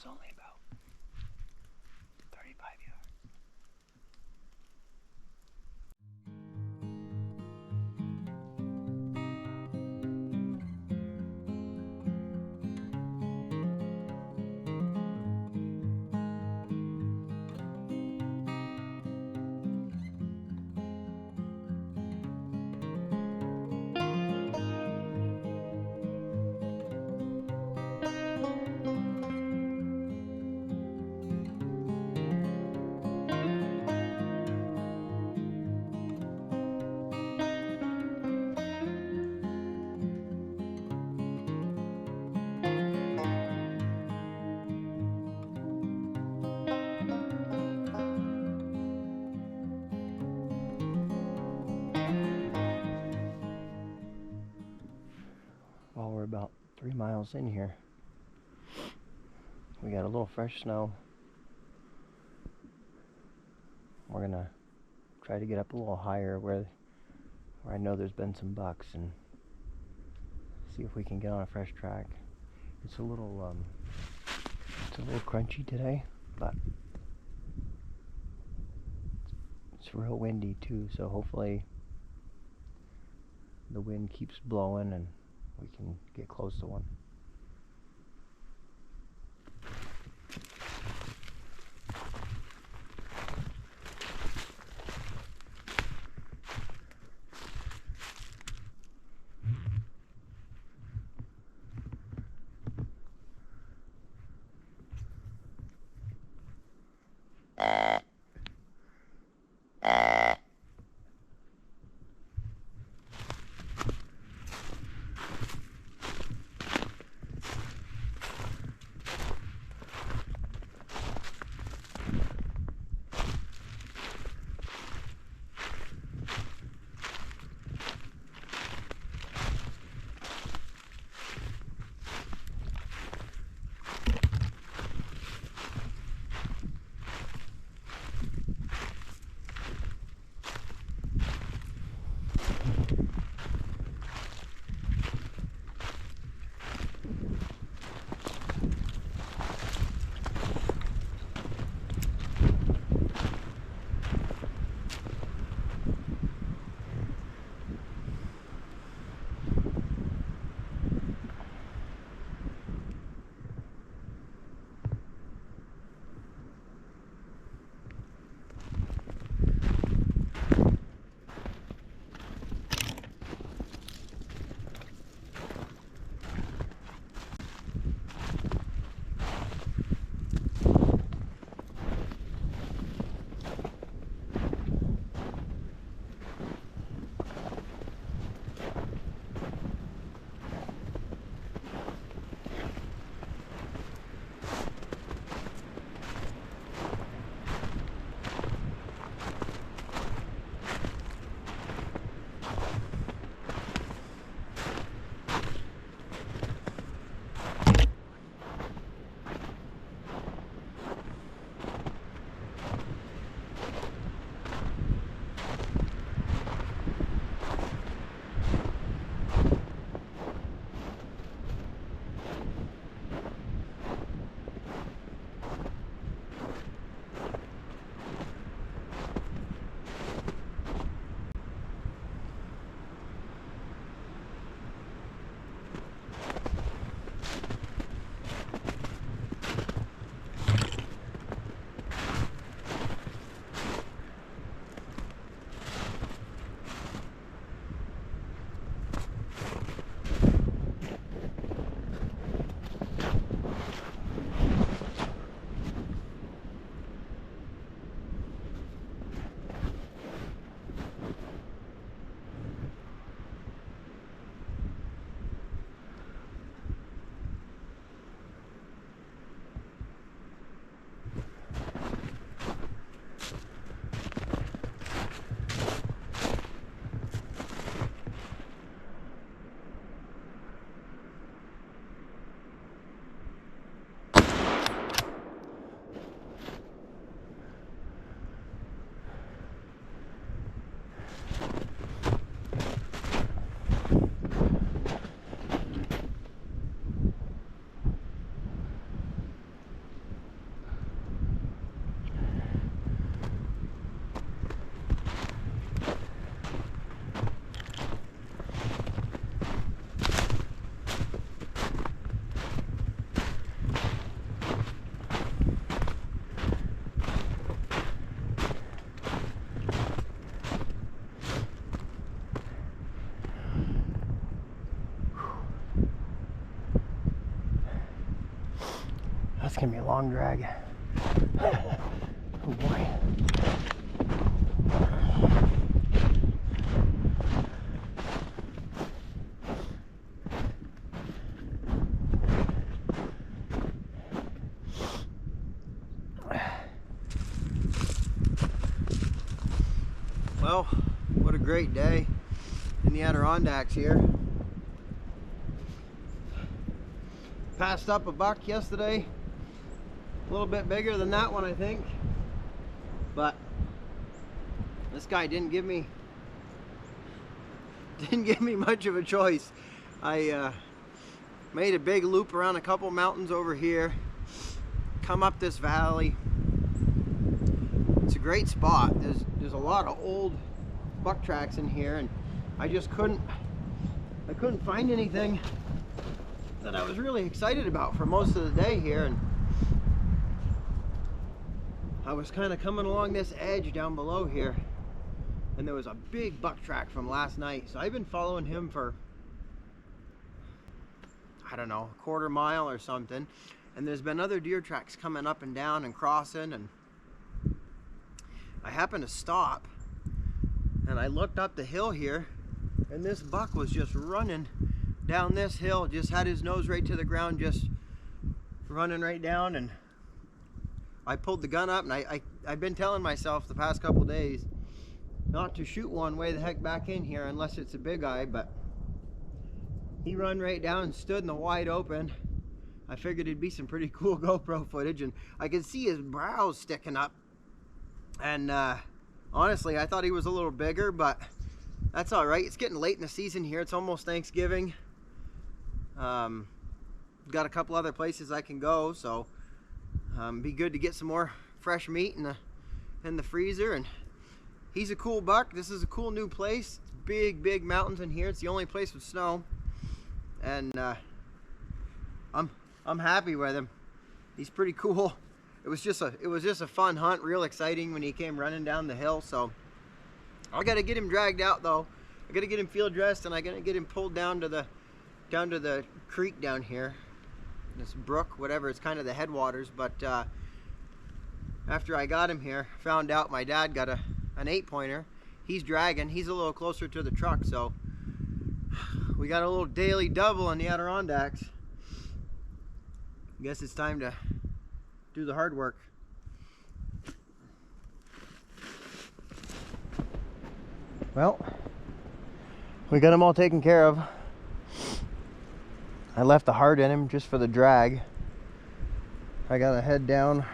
only about 35 yards. Well, we're about 3 miles in here. We got a little fresh snow. We're gonna try to get up a little higher where I know there's been some bucks and see if we can get on a fresh track. It's a little crunchy today, but it's real windy too, so hopefully the wind keeps blowing and we can get close to one. gonna be a long drag. Oh boy. Well, what a great day in the Adirondacks here. Passed up a buck yesterday, a little bit bigger than that one I think, but this guy didn't give me much of a choice. I made a big loop around a couple mountains over here, come up this valley. It's a great spot. There's a lot of old buck tracks in here, and I just couldn't find anything that I was really excited about for most of the day here. And I was kind of coming along this edge down below here, and there was a big buck track from last night. So I've been following him for, I don't know, a quarter mile or something. And there's been other deer tracks coming up and down and crossing, and I happened to stop and I looked up the hill here, and this buck was just running down this hill, just had his nose right to the ground, just running right down. And I pulled the gun up, and I've been telling myself the past couple days not to shoot one way the heck back in here unless it's a big eye, but he run right down and stood in the wide open. I figured it'd be some pretty cool GoPro footage, and I could see his brows sticking up. And honestly, I thought he was a little bigger, but that's all right. It's getting late in the season here. It's almost Thanksgiving. Got a couple other places I can go, so be good to get some more fresh meat in the freezer. And he's a cool buck. This is a cool new place. It's big mountains in here. It's the only place with snow, and I'm happy with him. He's pretty cool. It was just a fun hunt, real exciting when he came running down the hill. So I got to get him dragged out though. I got to get him field dressed, and I got to get him pulled down to the creek down here, this brook, whatever. It's kind of the headwaters. But after I got him here, found out my dad got an 8-pointer. He's dragging. He's a little closer to the truck, so we got a little daily double in the Adirondacks. I guess it's time to do the hard work. Well, we got him all taken care of. I left the heart in him just for the drag. I gotta head down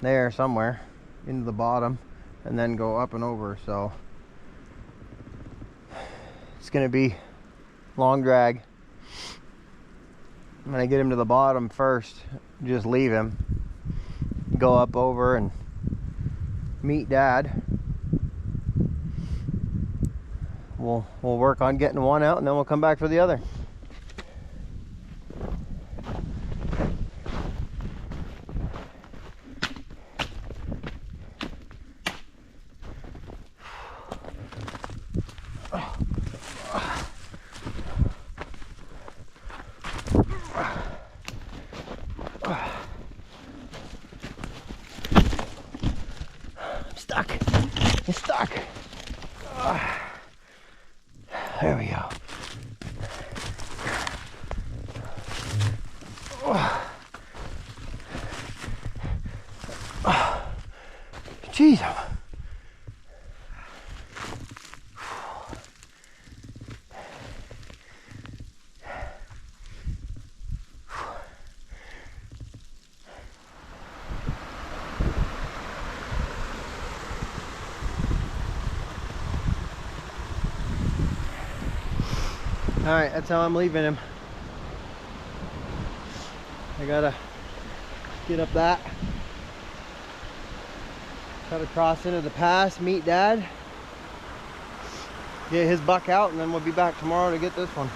there somewhere into the bottom and then go up and over, so it's gonna be long drag. I'm gonna get him to the bottom first, just leave him, go up over and meet Dad. We'll work on getting one out, and then we'll come back for the other. Stuck. It's stuck. There we go. Jeez. Alright, that's how I'm leaving him. I gotta get up that, cut across into the pass, meet Dad, get his buck out, and then we'll be back tomorrow to get this one.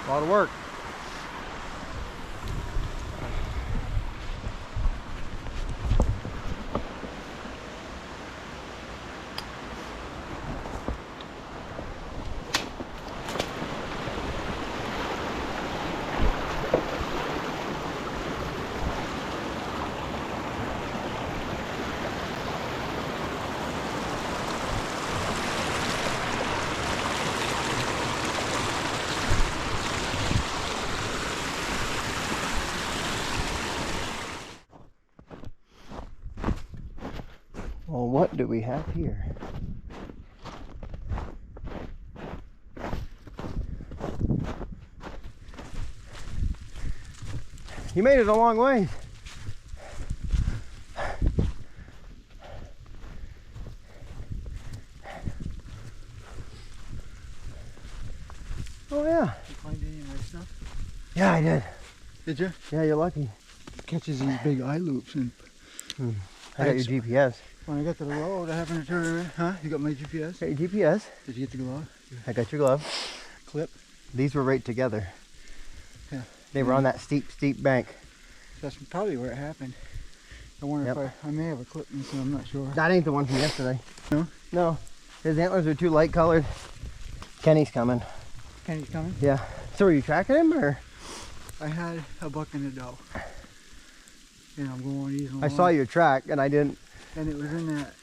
A lot of work. do we have here? You made it a long way. Oh yeah. Did you find any of my stuff? Yeah, I did. Did you? Yeah, you're lucky. Catches these big eye loops and I got your GPS. when I got to the road I happened to turn around. Huh? You got my GPS? Got your GPS. Did you get the glove? I got your glove. Clip? These were right together. Yeah. They were on that steep bank. That's probably where it happened. I wonder if I may have a clip missing, I'm not sure. That ain't the one from yesterday. No? No. His antlers are too light colored. Kenny's coming. Kenny's coming? Yeah. So are you tracking him or? I had a buck in the doe. And I'm going easy along. I saw your track and I didn't. And it was in that,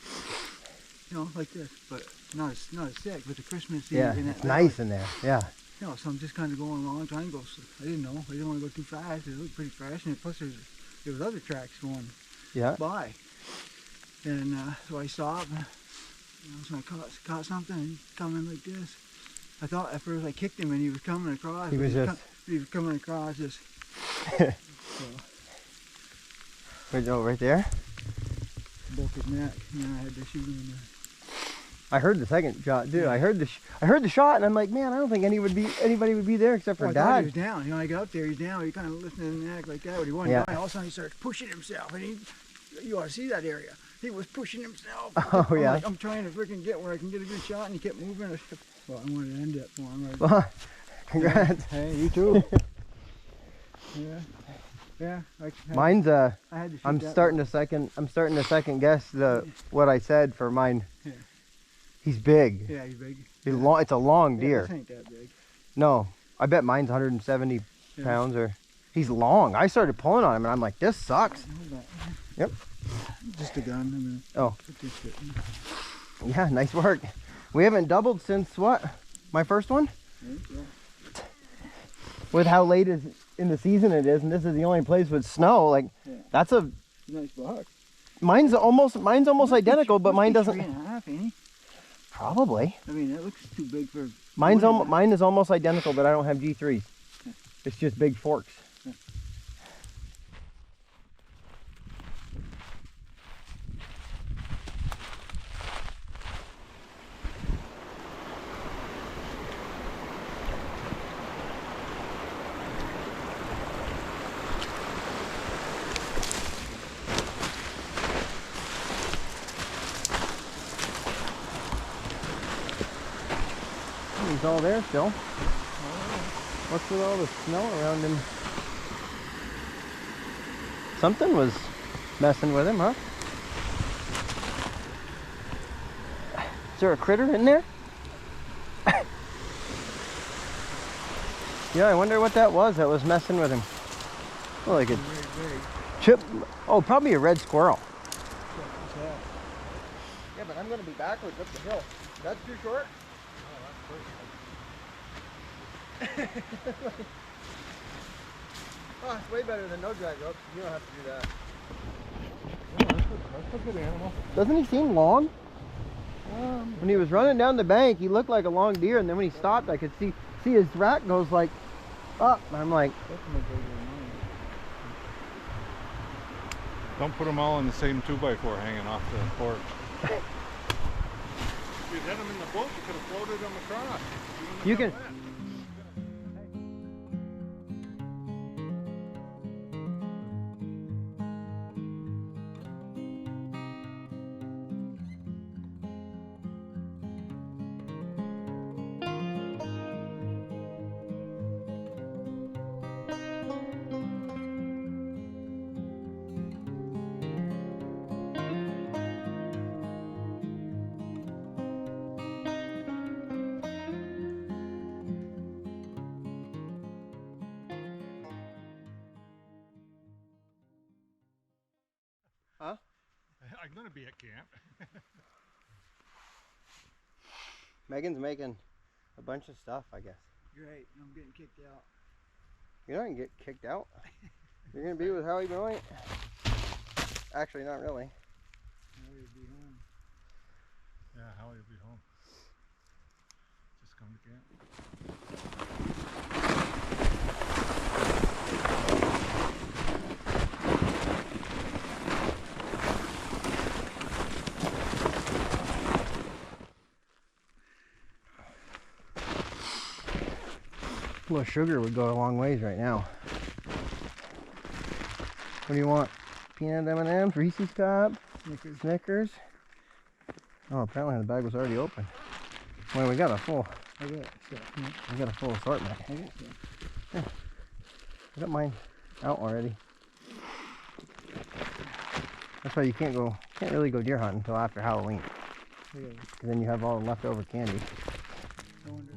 you know, like this, but not as thick, but the Christmas Yeah, in that it's nice in there. Yeah. You know, so I'm just kind of going along, trying to go. I didn't know. I didn't want to go too fast. It looked pretty fresh, and plus there was other tracks going by. And so I stopped. And, you know, so I caught something, and he's coming like this. I thought at first I kicked him, and he was coming across. He was coming across just. So. Right there. Broke his neck, and then I had to shoot him in the. I heard the second shot too. I heard the shot, and I'm like, man, I don't think anybody would be there except for I Dad. thought he was down. You know, I got up there, he's down. He kind of lifted his neck like that. But he wasn't down. All of a sudden, he starts pushing himself, and you ought to see that area. He was pushing himself. Oh yeah. Like, I'm trying to freaking get where I can get a good shot, and he kept moving. Well, I wanted to end it for him. Right? Well, congrats. Hey, you too. Yeah. Mine's I had to shoot I'm that starting to second guess what I said for mine. Yeah. He's big. Yeah, he's big. It's a long deer. This ain't that big. No, I bet mine's 170 pounds or. He's long. I started pulling on him and I'm like, this sucks. Yep. Just a gun. I'm gonna put this shit in. Yeah, nice work. We haven't doubled since what? My first one? Yeah. With how late in the season it is, and this is the only place with snow. Like, that's a nice buck. Mine's almost identical, but mine doesn't. 3.5, ain't he? Probably. I mean, it looks too big for. Mine is almost identical, but I don't have G3s. It's just big forks. He's all there still. What's with all the snow around him? Something was messing with him, huh? Is there a critter in there? Yeah, I wonder what that was messing with him. Oh, like a chip. Oh, probably a red squirrel. Yeah, but I'm going to be backwards up the hill. That's too short? Oh, it's way better than no drag ropes. You don't have to do that. That's a good animal. Doesn't he seem long? When he was running down the bank, he looked like a long deer, and then when he stopped, I could see his rack goes like up. And I'm like, don't put them all in the same 2x4 hanging off the porch. If you'd had them in the boat, you could have floated them across. You can. Huh? I'm gonna be at camp. Megan's making a bunch of stuff, I guess. Great, I'm getting kicked out. You're not gonna get kicked out. You're gonna be with Howie Benoit. Actually, not really. Be home. Just come to camp. A little sugar would go a long ways right now. What do you want? Peanut M&M's, Reese's Cup, Snickers. Oh, apparently the bag was already open. Well, we got a full. We got a full assortment. Yeah. I got mine out already. That's why you can't really go deer hunting until after Halloween. Because then you have all the leftover candy. I wonder.